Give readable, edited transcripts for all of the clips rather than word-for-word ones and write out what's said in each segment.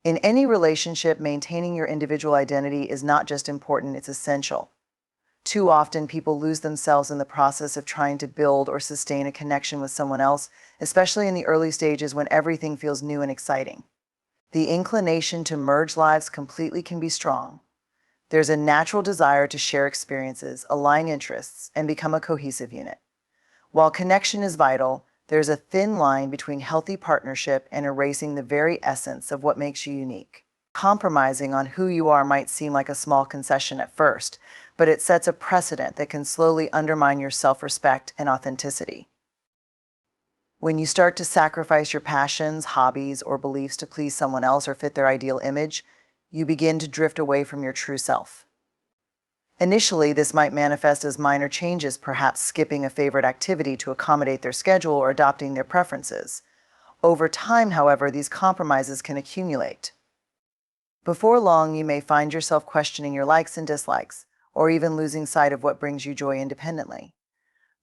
In any relationship, maintaining your individual identity is not just important, it's essential. Too often, people lose themselves in the process of trying to build or sustain a connection with someone else, especially in the early stages when everything feels new and exciting. The inclination to merge lives completely can be strong. There's a natural desire to share experiences, align interests, and become a cohesive unit. While connection is vital, there's a thin line between healthy partnership and erasing the very essence of what makes you unique. Compromising on who you are might seem like a small concession at first, but it sets a precedent that can slowly undermine your self-respect and authenticity. When you start to sacrifice your passions, hobbies, or beliefs to please someone else or fit their ideal image, you begin to drift away from your true self. Initially, this might manifest as minor changes, perhaps skipping a favorite activity to accommodate their schedule or adopting their preferences. Over time, however, these compromises can accumulate. Before long, you may find yourself questioning your likes and dislikes, or even losing sight of what brings you joy independently.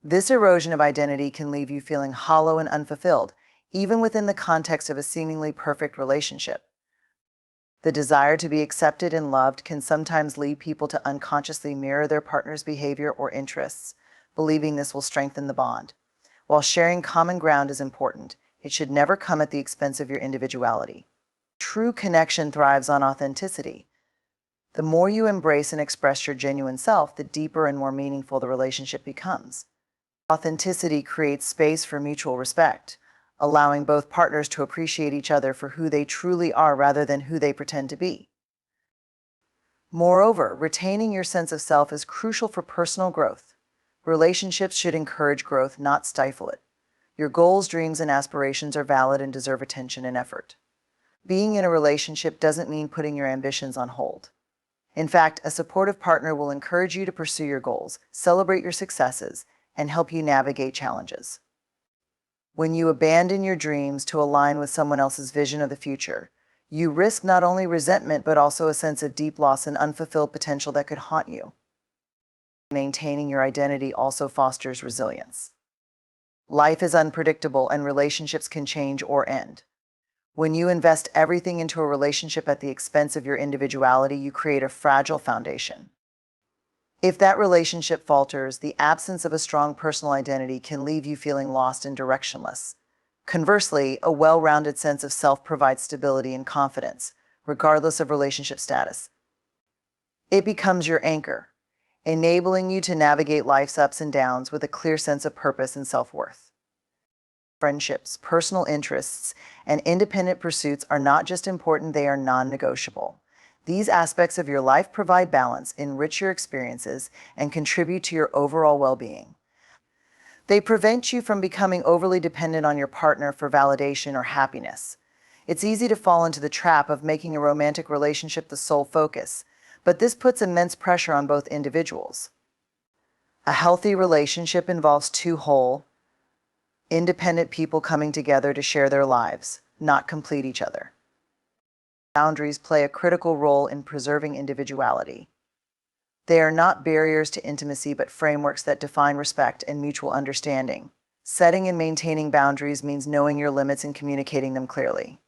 This erosion of identity can leave you feeling hollow and unfulfilled, even within the context of a seemingly perfect relationship. The desire to be accepted and loved can sometimes lead people to unconsciously mirror their partner's behavior or interests, believing this will strengthen the bond. While sharing common ground is important, it should never come at the expense of your individuality. True connection thrives on authenticity. The more you embrace and express your genuine self, the deeper and more meaningful the relationship becomes. Authenticity creates space for mutual respect, allowing both partners to appreciate each other for who they truly are rather than who they pretend to be. Moreover, retaining your sense of self is crucial for personal growth. Relationships should encourage growth, not stifle it. Your goals, dreams, and aspirations are valid and deserve attention and effort. Being in a relationship doesn't mean putting your ambitions on hold. In fact, a supportive partner will encourage you to pursue your goals, celebrate your successes, and help you navigate challenges. When you abandon your dreams to align with someone else's vision of the future, you risk not only resentment but also a sense of deep loss and unfulfilled potential that could haunt you. Maintaining your identity also fosters resilience. Life is unpredictable and relationships can change or end. When you invest everything into a relationship at the expense of your individuality, you create a fragile foundation. If that relationship falters, the absence of a strong personal identity can leave you feeling lost and directionless. Conversely, a well-rounded sense of self provides stability and confidence, regardless of relationship status. It becomes your anchor, enabling you to navigate life's ups and downs with a clear sense of purpose and self-worth. Friendships, personal interests, and independent pursuits are not just important, they are non-negotiable. These aspects of your life provide balance, enrich your experiences, and contribute to your overall well-being. They prevent you from becoming overly dependent on your partner for validation or happiness. It's easy to fall into the trap of making a romantic relationship the sole focus, but this puts immense pressure on both individuals. A healthy relationship involves two whole, independent people coming together to share their lives, not complete each other. Boundaries play a critical role in preserving individuality. They are not barriers to intimacy, but frameworks that define respect and mutual understanding. Setting and maintaining boundaries means knowing your limits and communicating them clearly.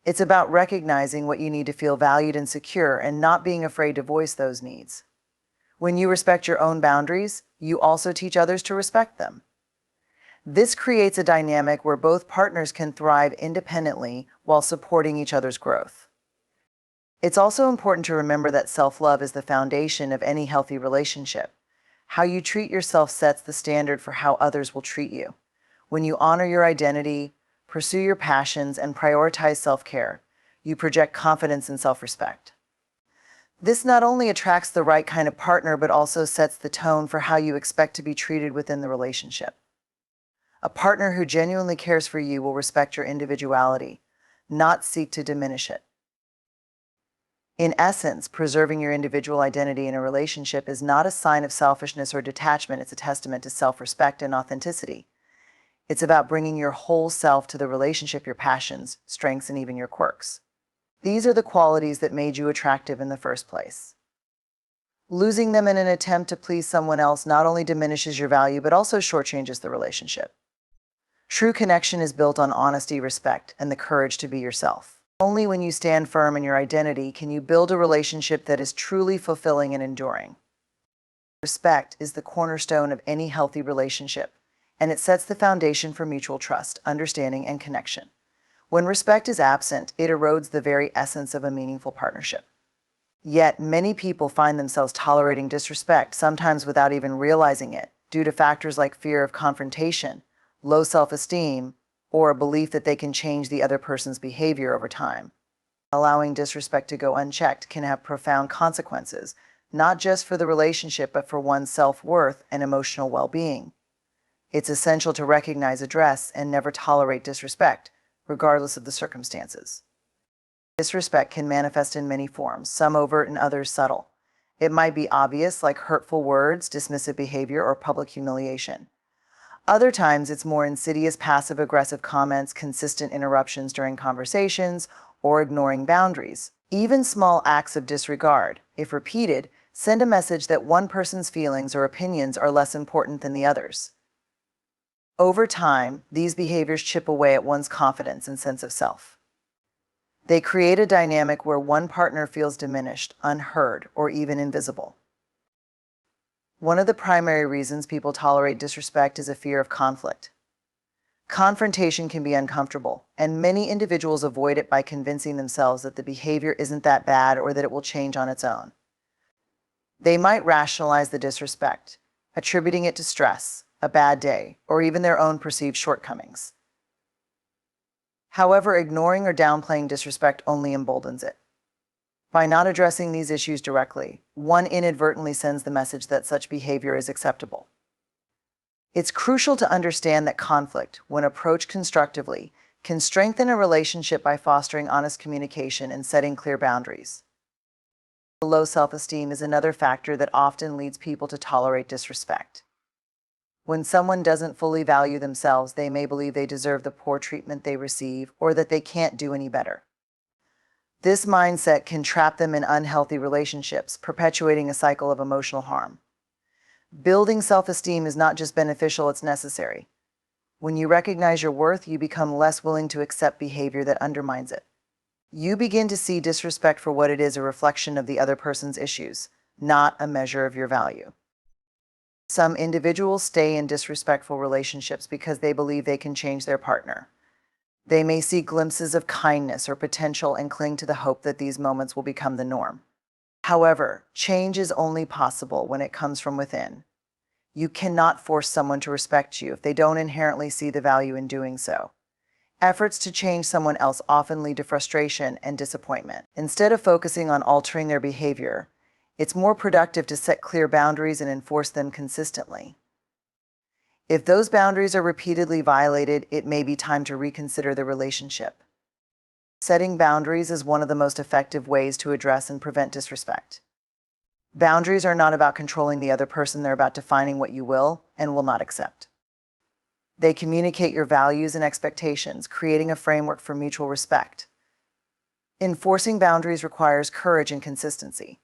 It's about recognizing what you need to feel valued and secure and not being afraid to voice those needs. When you respect your own boundaries, you also teach others to respect them. This creates a dynamic where both partners can thrive independently while supporting each other's growth. It's also important to remember that self-love is the foundation of any healthy relationship. How you treat yourself sets the standard for how others will treat you. When you honor your identity, pursue your passions, and prioritize self-care, you project confidence and self-respect. This not only attracts the right kind of partner, but also sets the tone for how you expect to be treated within the relationship. A partner who genuinely cares for you will respect your individuality, not seek to diminish it. In essence, preserving your individual identity in a relationship is not a sign of selfishness or detachment, it's a testament to self-respect and authenticity. It's about bringing your whole self to the relationship, your passions, strengths, and even your quirks. These are the qualities that made you attractive in the first place. Losing them in an attempt to please someone else not only diminishes your value, but also shortchanges the relationship. True connection is built on honesty, respect, and the courage to be yourself. Only when you stand firm in your identity can you build a relationship that is truly fulfilling and enduring. Respect is the cornerstone of any healthy relationship, and it sets the foundation for mutual trust, understanding, and connection. When respect is absent, it erodes the very essence of a meaningful partnership. Yet, many people find themselves tolerating disrespect, sometimes without even realizing it, due to factors like fear of confrontation, low self-esteem, or a belief that they can change the other person's behavior over time. Allowing disrespect to go unchecked can have profound consequences, not just for the relationship, but for one's self-worth and emotional well-being. It's essential to recognize, address, and never tolerate disrespect, regardless of the circumstances. Disrespect can manifest in many forms, some overt and others subtle. It might be obvious, like hurtful words, dismissive behavior, or public humiliation. Other times, it's more insidious, passive-aggressive comments, consistent interruptions during conversations, or ignoring boundaries. Even small acts of disregard, if repeated, send a message that one person's feelings or opinions are less important than the others. Over time, these behaviors chip away at one's confidence and sense of self. They create a dynamic where one partner feels diminished, unheard, or even invisible. One of the primary reasons people tolerate disrespect is a fear of conflict. Confrontation can be uncomfortable, and many individuals avoid it by convincing themselves that the behavior isn't that bad or that it will change on its own. They might rationalize the disrespect, attributing it to stress, a bad day, or even their own perceived shortcomings. However, ignoring or downplaying disrespect only emboldens it. By not addressing these issues directly, one inadvertently sends the message that such behavior is acceptable. It's crucial to understand that conflict, when approached constructively, can strengthen a relationship by fostering honest communication and setting clear boundaries. Low self-esteem is another factor that often leads people to tolerate disrespect. When someone doesn't fully value themselves, they may believe they deserve the poor treatment they receive or that they can't do any better. This mindset can trap them in unhealthy relationships, perpetuating a cycle of emotional harm. Building self-esteem is not just beneficial, it's necessary. When you recognize your worth, you become less willing to accept behavior that undermines it. You begin to see disrespect for what it is, a reflection of the other person's issues, not a measure of your value. Some individuals stay in disrespectful relationships because they believe they can change their partner. They may see glimpses of kindness or potential and cling to the hope that these moments will become the norm. However, change is only possible when it comes from within. You cannot force someone to respect you if they don't inherently see the value in doing so. Efforts to change someone else often lead to frustration and disappointment. Instead of focusing on altering their behavior, it's more productive to set clear boundaries and enforce them consistently. If those boundaries are repeatedly violated, it may be time to reconsider the relationship. Setting boundaries is one of the most effective ways to address and prevent disrespect. Boundaries are not about controlling the other person, they're about defining what you will and will not accept. They communicate your values and expectations, creating a framework for mutual respect. Enforcing boundaries requires courage and consistency.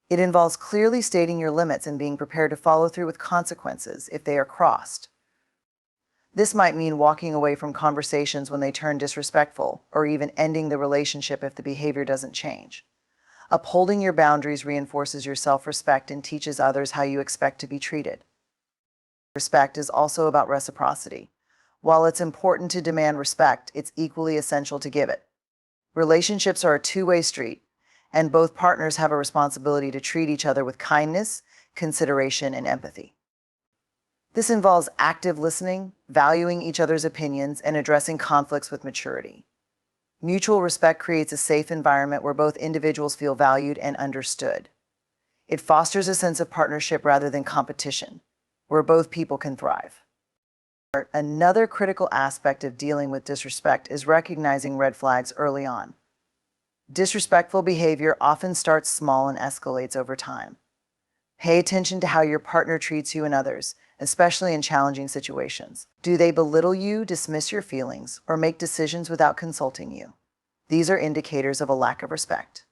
It involves clearly stating your limits and being prepared to follow through with consequences if they are crossed. This might mean walking away from conversations when they turn disrespectful, or even ending the relationship if the behavior doesn't change. Upholding your boundaries reinforces your self-respect and teaches others how you expect to be treated. Respect is also about reciprocity. While it's important to demand respect, it's equally essential to give it. Relationships are a two-way street, and both partners have a responsibility to treat each other with kindness, consideration, and empathy. This involves active listening, valuing each other's opinions, and addressing conflicts with maturity. Mutual respect creates a safe environment where both individuals feel valued and understood. It fosters a sense of partnership rather than competition, where both people can thrive. Another critical aspect of dealing with disrespect is recognizing red flags early on. Disrespectful behavior often starts small and escalates over time. Pay attention to how your partner treats you and others, especially in challenging situations. Do they belittle you, dismiss your feelings, or make decisions without consulting you? These are indicators of a lack of respect.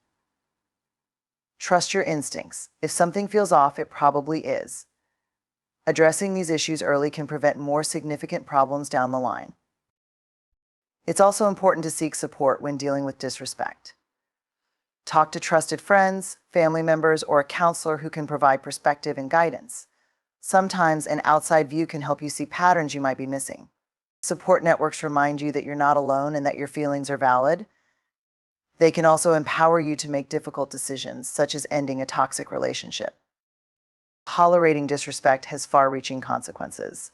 Trust your instincts. If something feels off, it probably is. Addressing these issues early can prevent more significant problems down the line. It's also important to seek support when dealing with disrespect. Talk to trusted friends, family members, or a counselor who can provide perspective and guidance. Sometimes an outside view can help you see patterns you might be missing. Support networks remind you that you're not alone and that your feelings are valid. They can also empower you to make difficult decisions, such as ending a toxic relationship. Tolerating disrespect has far-reaching consequences.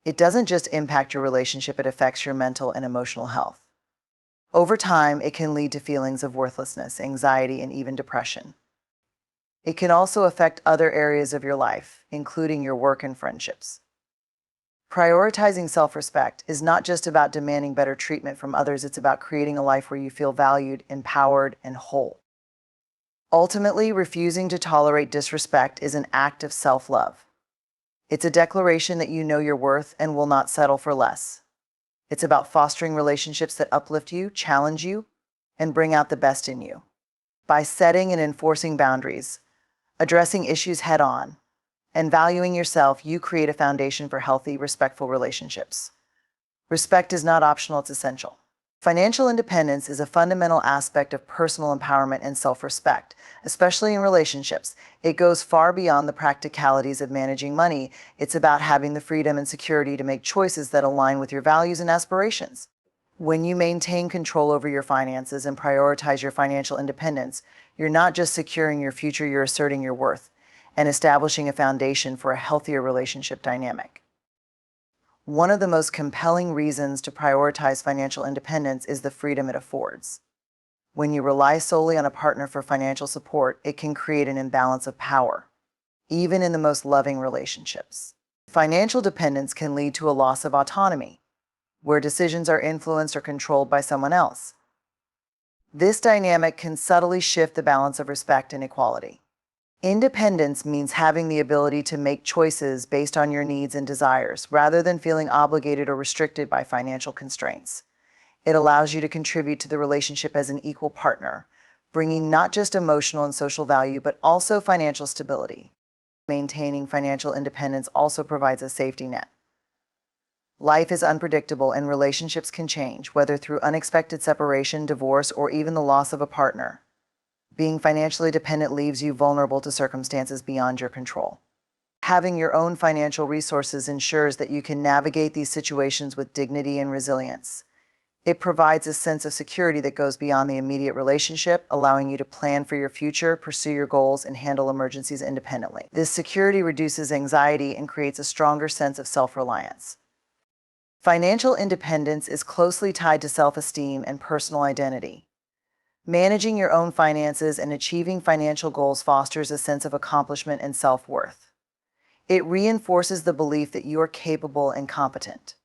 It doesn't just impact your relationship, it affects your mental and emotional health. Over time, it can lead to feelings of worthlessness, anxiety, and even depression. It can also affect other areas of your life, including your work and friendships. Prioritizing self-respect is not just about demanding better treatment from others, it's about creating a life where you feel valued, empowered, and whole. Ultimately, refusing to tolerate disrespect is an act of self-love. It's a declaration that you know your worth and will not settle for less. It's about fostering relationships that uplift you, challenge you, and bring out the best in you. By setting and enforcing boundaries, addressing issues head-on, and valuing yourself, you create a foundation for healthy, respectful relationships. Respect is not optional, it's essential. Financial independence is a fundamental aspect of personal empowerment and self-respect, especially in relationships. It goes far beyond the practicalities of managing money. It's about having the freedom and security to make choices that align with your values and aspirations. When you maintain control over your finances and prioritize your financial independence, you're not just securing your future, you're asserting your worth and establishing a foundation for a healthier relationship dynamic. One of the most compelling reasons to prioritize financial independence is the freedom it affords. When you rely solely on a partner for financial support, it can create an imbalance of power, even in the most loving relationships. Financial dependence can lead to a loss of autonomy, where decisions are influenced or controlled by someone else. This dynamic can subtly shift the balance of respect and equality. Independence means having the ability to make choices based on your needs and desires, rather than feeling obligated or restricted by financial constraints. It allows you to contribute to the relationship as an equal partner, bringing not just emotional and social value, but also financial stability. Maintaining financial independence also provides a safety net. Life is unpredictable and relationships can change, whether through unexpected separation, divorce, or even the loss of a partner. Being financially dependent leaves you vulnerable to circumstances beyond your control. Having your own financial resources ensures that you can navigate these situations with dignity and resilience. It provides a sense of security that goes beyond the immediate relationship, allowing you to plan for your future, pursue your goals, and handle emergencies independently. This security reduces anxiety and creates a stronger sense of self-reliance. Financial independence is closely tied to self-esteem and personal identity. Managing your own finances and achieving financial goals fosters a sense of accomplishment and self-worth. It reinforces the belief that you are capable and competent.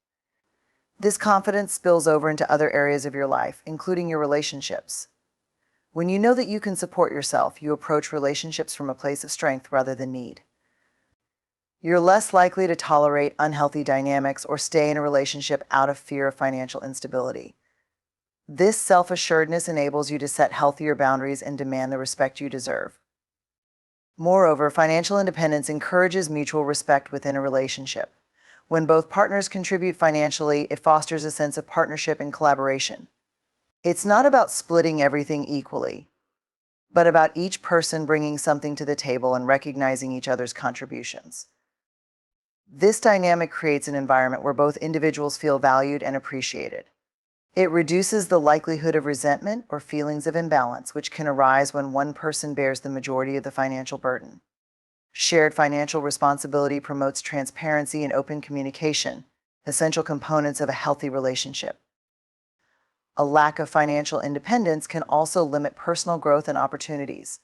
This confidence spills over into other areas of your life, including your relationships. When you know that you can support yourself, you approach relationships from a place of strength rather than need. You're less likely to tolerate unhealthy dynamics or stay in a relationship out of fear of financial instability. This self-assuredness enables you to set healthier boundaries and demand the respect you deserve. Moreover, financial independence encourages mutual respect within a relationship. When both partners contribute financially, it fosters a sense of partnership and collaboration. It's not about splitting everything equally, but about each person bringing something to the table and recognizing each other's contributions. This dynamic creates an environment where both individuals feel valued and appreciated. It reduces the likelihood of resentment or feelings of imbalance, which can arise when one person bears the majority of the financial burden. Shared financial responsibility promotes transparency and open communication, essential components of a healthy relationship. A lack of financial independence can also limit personal growth and opportunities.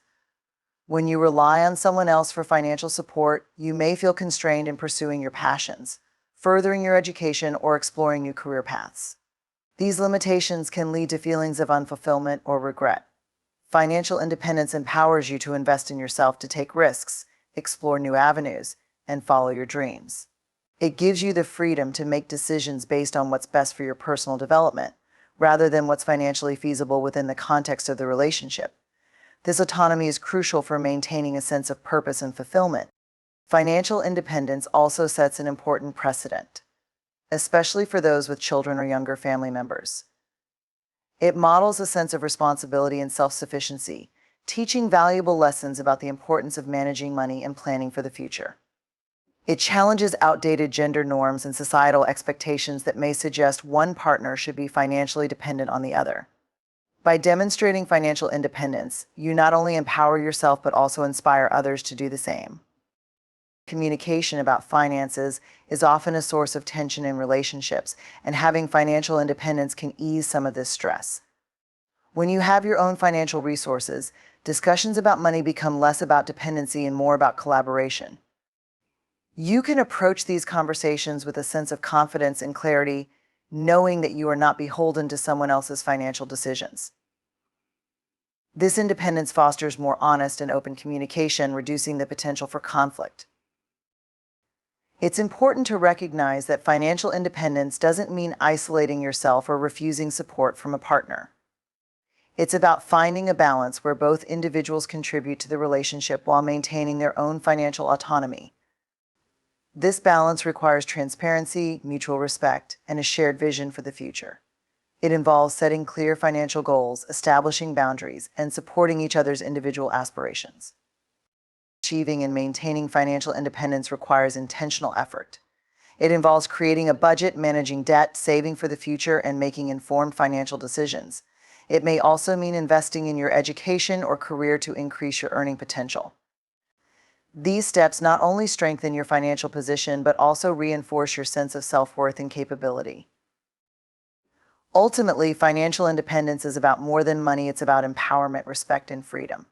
When you rely on someone else for financial support, you may feel constrained in pursuing your passions, furthering your education, or exploring new career paths. These limitations can lead to feelings of unfulfillment or regret. Financial independence empowers you to invest in yourself, to take risks, explore new avenues, and follow your dreams. It gives you the freedom to make decisions based on what's best for your personal development, rather than what's financially feasible within the context of the relationship. This autonomy is crucial for maintaining a sense of purpose and fulfillment. Financial independence also sets an important precedent. especially for those with children or younger family members. It models a sense of responsibility and self-sufficiency, teaching valuable lessons about the importance of managing money and planning for the future. It challenges outdated gender norms and societal expectations that may suggest one partner should be financially dependent on the other. By demonstrating financial independence, you not only empower yourself but also inspire others to do the same. Communication about finances is often a source of tension in relationships, and having financial independence can ease some of this stress. When you have your own financial resources, discussions about money become less about dependency and more about collaboration. You can approach these conversations with a sense of confidence and clarity, knowing that you are not beholden to someone else's financial decisions. This independence fosters more honest and open communication, reducing the potential for conflict. It's important to recognize that financial independence doesn't mean isolating yourself or refusing support from a partner. It's about finding a balance where both individuals contribute to the relationship while maintaining their own financial autonomy. This balance requires transparency, mutual respect, and a shared vision for the future. It involves setting clear financial goals, establishing boundaries, and supporting each other's individual aspirations. Achieving and maintaining financial independence requires intentional effort. It involves creating a budget, managing debt, saving for the future, and making informed financial decisions. It may also mean investing in your education or career to increase your earning potential. These steps not only strengthen your financial position, but also reinforce your sense of self-worth and capability. Ultimately, financial independence is about more than money. It's about empowerment, respect, and freedom.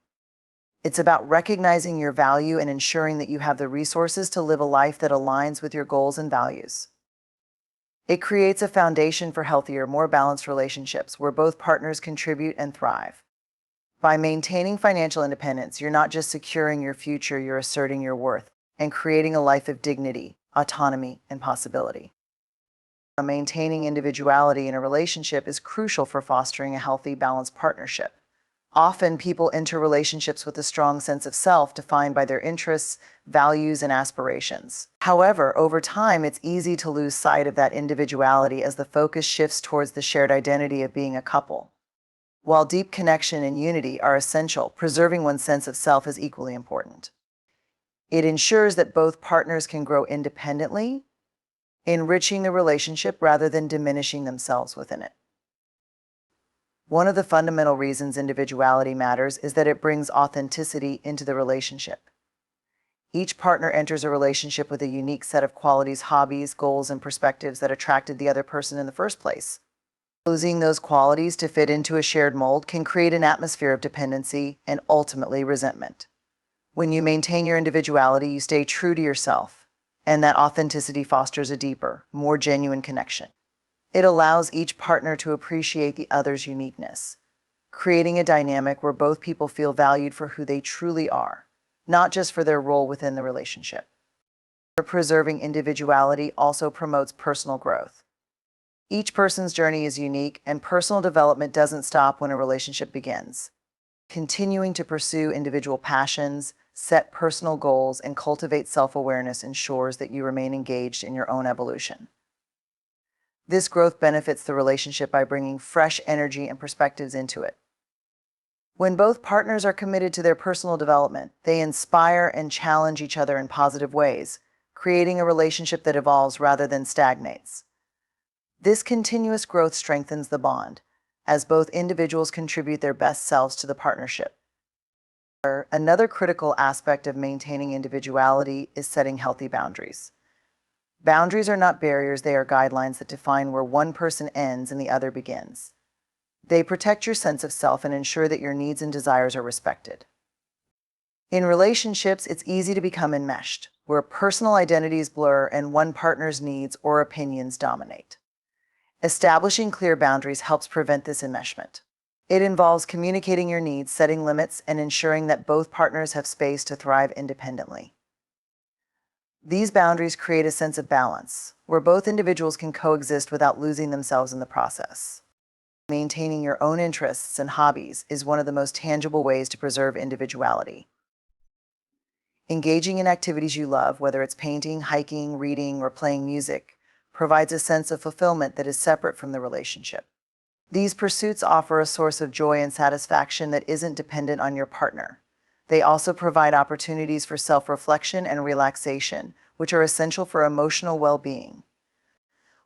It's about recognizing your value and ensuring that you have the resources to live a life that aligns with your goals and values. It creates a foundation for healthier, more balanced relationships where both partners contribute and thrive. By maintaining financial independence, you're not just securing your future, you're asserting your worth and creating a life of dignity, autonomy, and possibility. Maintaining individuality in a relationship is crucial for fostering a healthy, balanced partnership. Often, people enter relationships with a strong sense of self defined by their interests, values, and aspirations. However, over time, it's easy to lose sight of that individuality as the focus shifts towards the shared identity of being a couple. While deep connection and unity are essential, preserving one's sense of self is equally important. It ensures that both partners can grow independently, enriching the relationship rather than diminishing themselves within it. One of the fundamental reasons individuality matters is that it brings authenticity into the relationship. Each partner enters a relationship with a unique set of qualities, hobbies, goals, and perspectives that attracted the other person in the first place. Losing those qualities to fit into a shared mold can create an atmosphere of dependency and ultimately resentment. When you maintain your individuality, you stay true to yourself, and that authenticity fosters a deeper, more genuine connection. It allows each partner to appreciate the other's uniqueness, creating a dynamic where both people feel valued for who they truly are, not just for their role within the relationship. Preserving individuality also promotes personal growth. Each person's journey is unique, and personal development doesn't stop when a relationship begins. Continuing to pursue individual passions, set personal goals, and cultivate self-awareness ensures that you remain engaged in your own evolution. This growth benefits the relationship by bringing fresh energy and perspectives into it. When both partners are committed to their personal development, they inspire and challenge each other in positive ways, creating a relationship that evolves rather than stagnates. This continuous growth strengthens the bond, as both individuals contribute their best selves to the partnership. Another critical aspect of maintaining individuality is setting healthy boundaries. Boundaries are not barriers, they are guidelines that define where one person ends and the other begins. They protect your sense of self and ensure that your needs and desires are respected. In relationships, it's easy to become enmeshed, where personal identities blur and one partner's needs or opinions dominate. Establishing clear boundaries helps prevent this enmeshment. It involves communicating your needs, setting limits, and ensuring that both partners have space to thrive independently. These boundaries create a sense of balance, where both individuals can coexist without losing themselves in the process. Maintaining your own interests and hobbies is one of the most tangible ways to preserve individuality. Engaging in activities you love, whether it's painting, hiking, reading, or playing music, provides a sense of fulfillment that is separate from the relationship. These pursuits offer a source of joy and satisfaction that isn't dependent on your partner. They also provide opportunities for self-reflection and relaxation, which are essential for emotional well-being.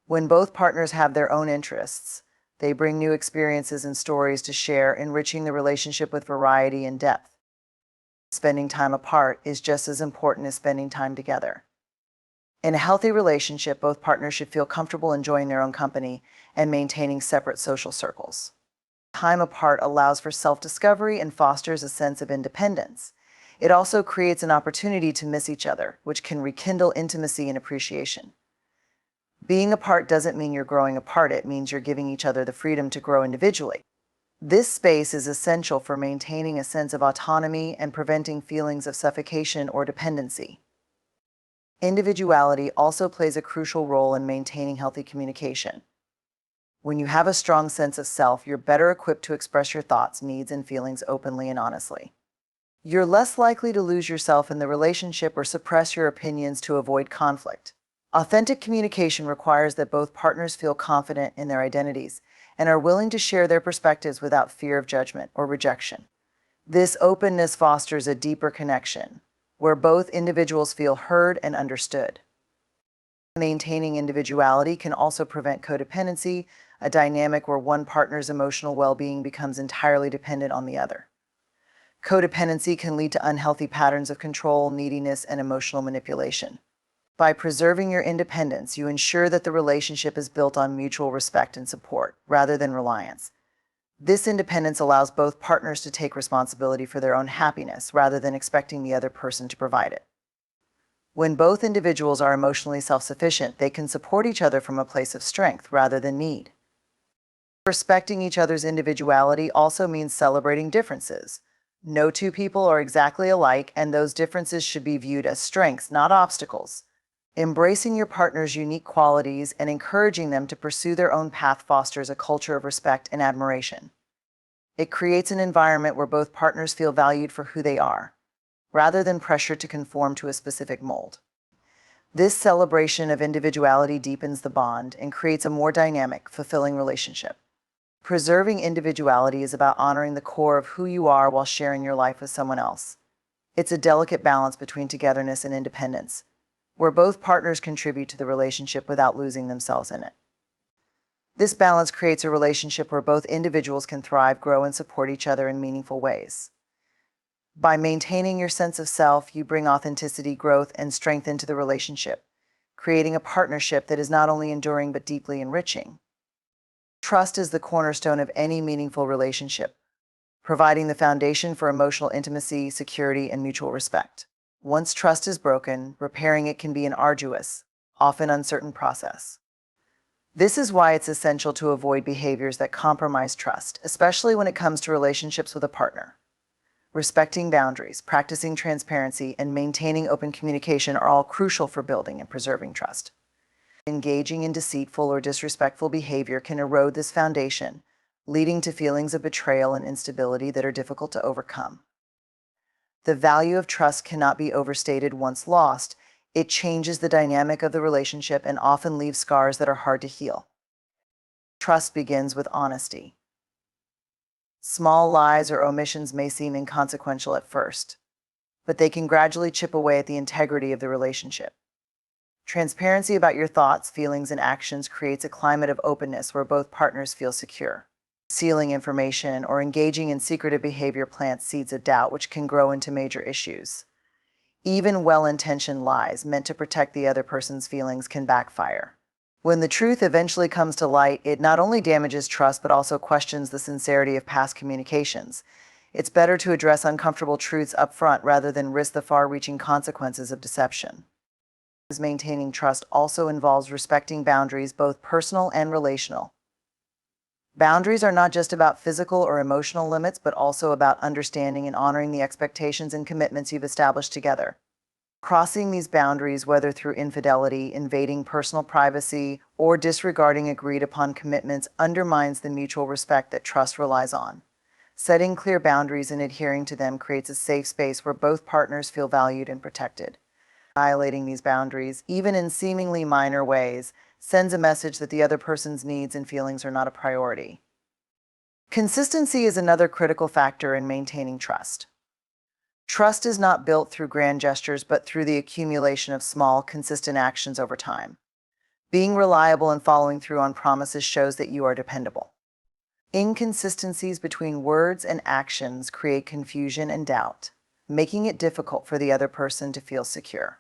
When both partners have their own interests, they bring new experiences and stories to share, enriching the relationship with variety and depth. Spending time apart is just as important as spending time together. In a healthy relationship, both partners should feel comfortable enjoying their own company and maintaining separate social circles. Time apart allows for self-discovery and fosters a sense of independence. It also creates an opportunity to miss each other, which can rekindle intimacy and appreciation. Being apart doesn't mean you're growing apart, it means you're giving each other the freedom to grow individually. This space is essential for maintaining a sense of autonomy and preventing feelings of suffocation or dependency. Individuality also plays a crucial role in maintaining healthy communication. When you have a strong sense of self, you're better equipped to express your thoughts, needs, and feelings openly and honestly. You're less likely to lose yourself in the relationship or suppress your opinions to avoid conflict. Authentic communication requires that both partners feel confident in their identities and are willing to share their perspectives without fear of judgment or rejection. This openness fosters a deeper connection, where both individuals feel heard and understood. Maintaining individuality can also prevent codependency, a dynamic where one partner's emotional well-being becomes entirely dependent on the other. Codependency can lead to unhealthy patterns of control, neediness, and emotional manipulation. By preserving your independence, you ensure that the relationship is built on mutual respect and support, rather than reliance. This independence allows both partners to take responsibility for their own happiness, rather than expecting the other person to provide it. When both individuals are emotionally self-sufficient, they can support each other from a place of strength, rather than need. Respecting each other's individuality also means celebrating differences. No two people are exactly alike, and those differences should be viewed as strengths, not obstacles. Embracing your partner's unique qualities and encouraging them to pursue their own path fosters a culture of respect and admiration. It creates an environment where both partners feel valued for who they are, rather than pressured to conform to a specific mold. This celebration of individuality deepens the bond and creates a more dynamic, fulfilling relationship. Preserving individuality is about honoring the core of who you are while sharing your life with someone else. It's a delicate balance between togetherness and independence, where both partners contribute to the relationship without losing themselves in it. This balance creates a relationship where both individuals can thrive, grow, and support each other in meaningful ways. By maintaining your sense of self, you bring authenticity, growth, and strength into the relationship, creating a partnership that is not only enduring but deeply enriching. Trust is the cornerstone of any meaningful relationship, providing the foundation for emotional intimacy, security, and mutual respect. Once trust is broken, repairing it can be an arduous, often uncertain process. This is why it's essential to avoid behaviors that compromise trust, especially when it comes to relationships with a partner. Respecting boundaries, practicing transparency, and maintaining open communication are all crucial for building and preserving trust. Engaging in deceitful or disrespectful behavior can erode this foundation, leading to feelings of betrayal and instability that are difficult to overcome. The value of trust cannot be overstated. Once lost, it changes the dynamic of the relationship and often leaves scars that are hard to heal. Trust begins with honesty. Small lies or omissions may seem inconsequential at first, but they can gradually chip away at the integrity of the relationship. Transparency about your thoughts, feelings, and actions creates a climate of openness where both partners feel secure. Concealing information or engaging in secretive behavior plants seeds of doubt, which can grow into major issues. Even well-intentioned lies meant to protect the other person's feelings can backfire. When the truth eventually comes to light, it not only damages trust but also questions the sincerity of past communications. It's better to address uncomfortable truths up front rather than risk the far-reaching consequences of deception. Maintaining trust also involves respecting boundaries, both personal and relational. Boundaries are not just about physical or emotional limits, but also about understanding and honoring the expectations and commitments you've established together. Crossing these boundaries, whether through infidelity, invading personal privacy, or disregarding agreed-upon commitments, undermines the mutual respect that trust relies on. Setting clear boundaries and adhering to them creates a safe space where both partners feel valued and protected. Violating these boundaries, even in seemingly minor ways, sends a message that the other person's needs and feelings are not a priority. Consistency is another critical factor in maintaining trust. Trust is not built through grand gestures, but through the accumulation of small, consistent actions over time. Being reliable and following through on promises shows that you are dependable. Inconsistencies between words and actions create confusion and doubt, making it difficult for the other person to feel secure.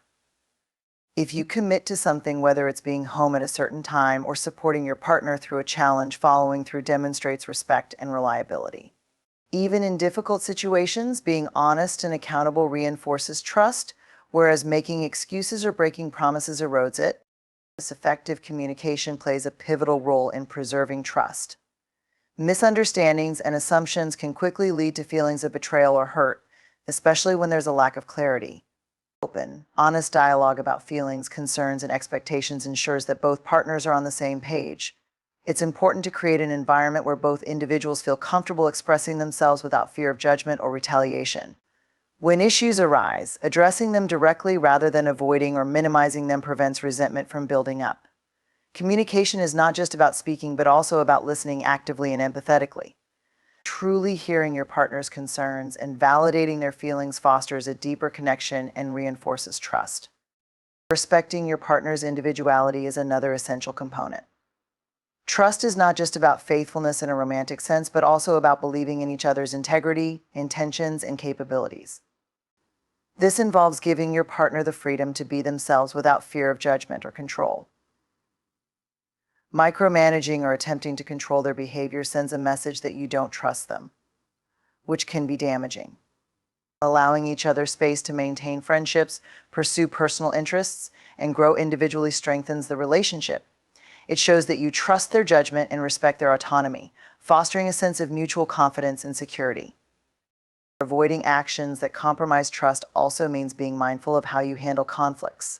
If you commit to something, whether it's being home at a certain time or supporting your partner through a challenge, following through demonstrates respect and reliability. Even in difficult situations, being honest and accountable reinforces trust, whereas making excuses or breaking promises erodes it. This effective communication plays a pivotal role in preserving trust. Misunderstandings and assumptions can quickly lead to feelings of betrayal or hurt, especially when there's a lack of clarity. Open, honest dialogue about feelings, concerns, and expectations ensures that both partners are on the same page. It's important to create an environment where both individuals feel comfortable expressing themselves without fear of judgment or retaliation. When issues arise, addressing them directly rather than avoiding or minimizing them prevents resentment from building up. Communication is not just about speaking, but also about listening actively and empathetically. Truly hearing your partner's concerns and validating their feelings fosters a deeper connection and reinforces trust. Respecting your partner's individuality is another essential component. Trust is not just about faithfulness in a romantic sense, but also about believing in each other's integrity, intentions, and capabilities. This involves giving your partner the freedom to be themselves without fear of judgment or control. Micromanaging or attempting to control their behavior sends a message that you don't trust them, which can be damaging. Allowing each other space to maintain friendships, pursue personal interests, and grow individually strengthens the relationship. It shows that you trust their judgment and respect their autonomy, fostering a sense of mutual confidence and security. Avoiding actions that compromise trust also means being mindful of how you handle conflicts.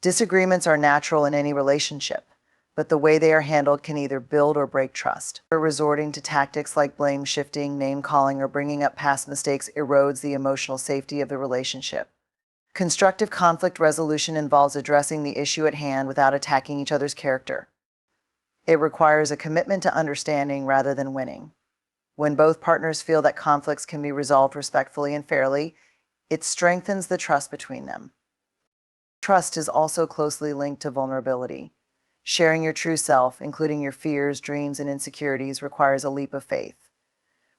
Disagreements are natural in any relationship, but the way they are handled can either build or break trust. Resorting to tactics like blame shifting, name-calling, or bringing up past mistakes erodes the emotional safety of the relationship. Constructive conflict resolution involves addressing the issue at hand without attacking each other's character. It requires a commitment to understanding rather than winning. When both partners feel that conflicts can be resolved respectfully and fairly, it strengthens the trust between them. Trust is also closely linked to vulnerability. Sharing your true self, including your fears, dreams, and insecurities, requires a leap of faith.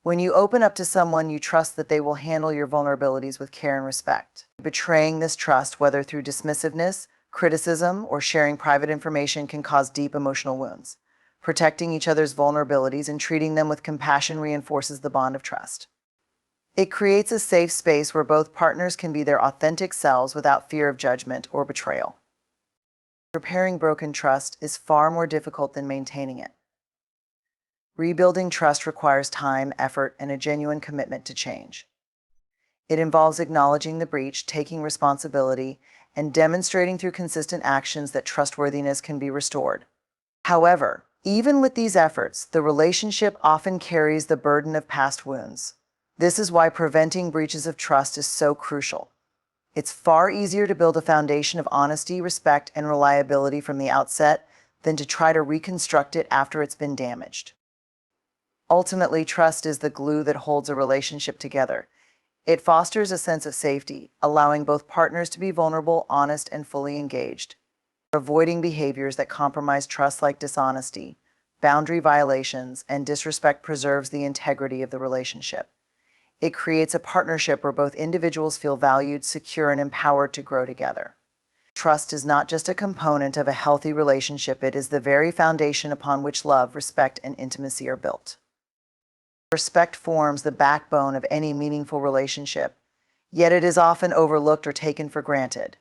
When you open up to someone, you trust that they will handle your vulnerabilities with care and respect. Betraying this trust, whether through dismissiveness, criticism, or sharing private information, can cause deep emotional wounds. Protecting each other's vulnerabilities and treating them with compassion reinforces the bond of trust. It creates a safe space where both partners can be their authentic selves without fear of judgment or betrayal. Repairing broken trust is far more difficult than maintaining it. Rebuilding trust requires time, effort, and a genuine commitment to change. It involves acknowledging the breach, taking responsibility, and demonstrating through consistent actions that trustworthiness can be restored. However, even with these efforts, the relationship often carries the burden of past wounds. This is why preventing breaches of trust is so crucial. It's far easier to build a foundation of honesty, respect, and reliability from the outset than to try to reconstruct it after it's been damaged. Ultimately, trust is the glue that holds a relationship together. It fosters a sense of safety, allowing both partners to be vulnerable, honest, and fully engaged. Avoiding behaviors that compromise trust like dishonesty, boundary violations, and disrespect preserves the integrity of the relationship. It creates a partnership where both individuals feel valued, secure, and empowered to grow together. Trust is not just a component of a healthy relationship, it is the very foundation upon which love, respect, and intimacy are built. Respect forms the backbone of any meaningful relationship, yet it is often overlooked or taken for granted.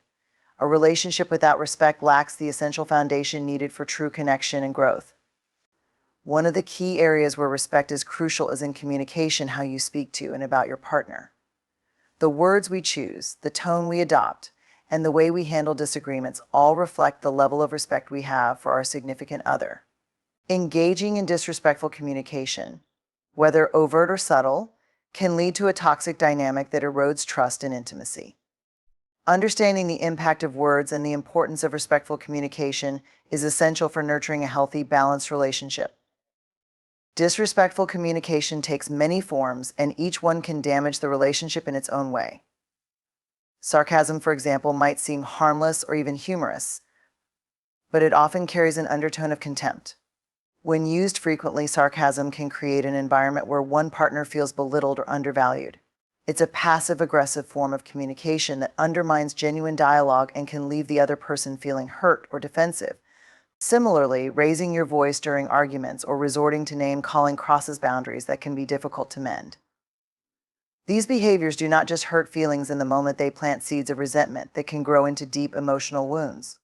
A relationship without respect lacks the essential foundation needed for true connection and growth. One of the key areas where respect is crucial is in communication, how you speak to and about your partner. The words we choose, the tone we adopt, and the way we handle disagreements all reflect the level of respect we have for our significant other. Engaging in disrespectful communication, whether overt or subtle, can lead to a toxic dynamic that erodes trust and intimacy. Understanding the impact of words and the importance of respectful communication is essential for nurturing a healthy, balanced relationship. Disrespectful communication takes many forms, and each one can damage the relationship in its own way. Sarcasm, for example, might seem harmless or even humorous, but it often carries an undertone of contempt. When used frequently, sarcasm can create an environment where one partner feels belittled or undervalued. It's a passive-aggressive form of communication that undermines genuine dialogue and can leave the other person feeling hurt or defensive. Similarly, raising your voice during arguments or resorting to name-calling crosses boundaries that can be difficult to mend. These behaviors do not just hurt feelings in the moment, they plant seeds of resentment that can grow into deep emotional wounds.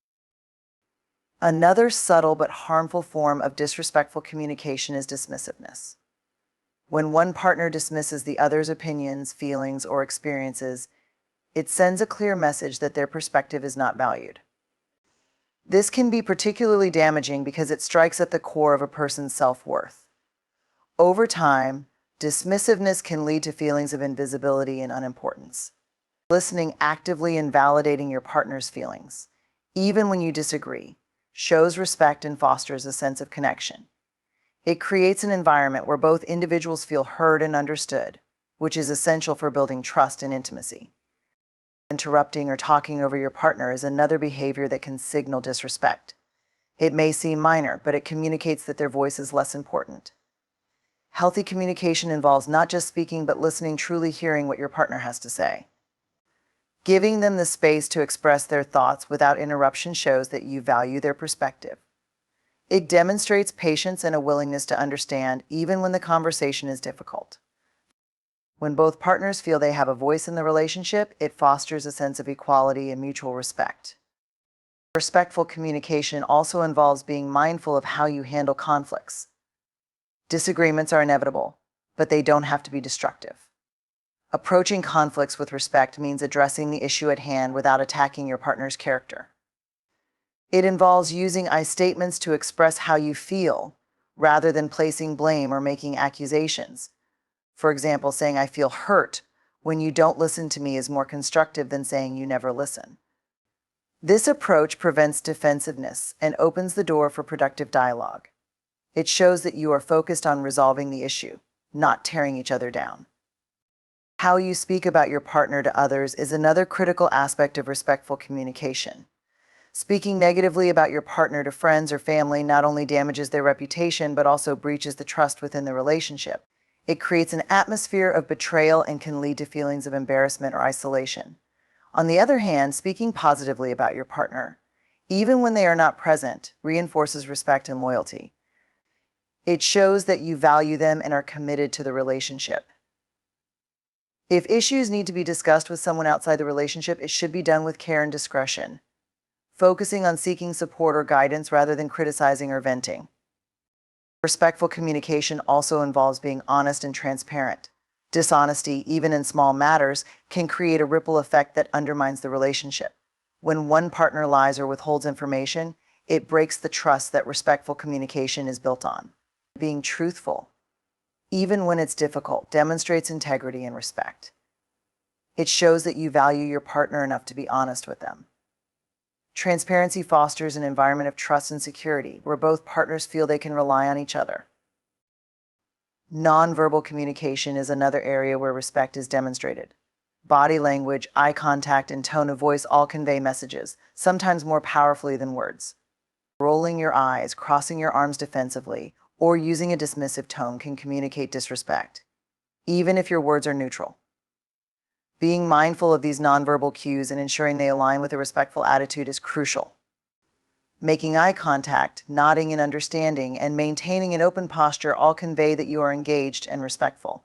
Another subtle but harmful form of disrespectful communication is dismissiveness. When one partner dismisses the other's opinions, feelings, or experiences, it sends a clear message that their perspective is not valued. This can be particularly damaging because it strikes at the core of a person's self-worth. Over time, dismissiveness can lead to feelings of invisibility and unimportance. Listening actively and validating your partner's feelings, even when you disagree, shows respect and fosters a sense of connection. It creates an environment where both individuals feel heard and understood, which is essential for building trust and intimacy. Interrupting or talking over your partner is another behavior that can signal disrespect. It may seem minor, but it communicates that their voice is less important. Healthy communication involves not just speaking, but listening, truly hearing what your partner has to say. Giving them the space to express their thoughts without interruption shows that you value their perspective. It demonstrates patience and a willingness to understand, even when the conversation is difficult. When both partners feel they have a voice in the relationship, it fosters a sense of equality and mutual respect. Respectful communication also involves being mindful of how you handle conflicts. Disagreements are inevitable, but they don't have to be destructive. Approaching conflicts with respect means addressing the issue at hand without attacking your partner's character. It involves using I statements to express how you feel, rather than placing blame or making accusations. For example, saying I feel hurt when you don't listen to me is more constructive than saying you never listen. This approach prevents defensiveness and opens the door for productive dialogue. It shows that you are focused on resolving the issue, not tearing each other down. How you speak about your partner to others is another critical aspect of respectful communication. Speaking negatively about your partner to friends or family not only damages their reputation, but also breaches the trust within the relationship. It creates an atmosphere of betrayal and can lead to feelings of embarrassment or isolation. On the other hand, speaking positively about your partner, even when they are not present, reinforces respect and loyalty. It shows that you value them and are committed to the relationship. If issues need to be discussed with someone outside the relationship, it should be done with care and discretion, focusing on seeking support or guidance rather than criticizing or venting. Respectful communication also involves being honest and transparent. Dishonesty, even in small matters, can create a ripple effect that undermines the relationship. When one partner lies or withholds information, it breaks the trust that respectful communication is built on. Being truthful, even when it's difficult, demonstrates integrity and respect. It shows that you value your partner enough to be honest with them. Transparency fosters an environment of trust and security where both partners feel they can rely on each other. Nonverbal communication is another area where respect is demonstrated. Body language, eye contact, and tone of voice all convey messages, sometimes more powerfully than words. Rolling your eyes, crossing your arms defensively, or using a dismissive tone can communicate disrespect, even if your words are neutral. Being mindful of these nonverbal cues and ensuring they align with a respectful attitude is crucial. Making eye contact, nodding in understanding, and maintaining an open posture all convey that you are engaged and respectful.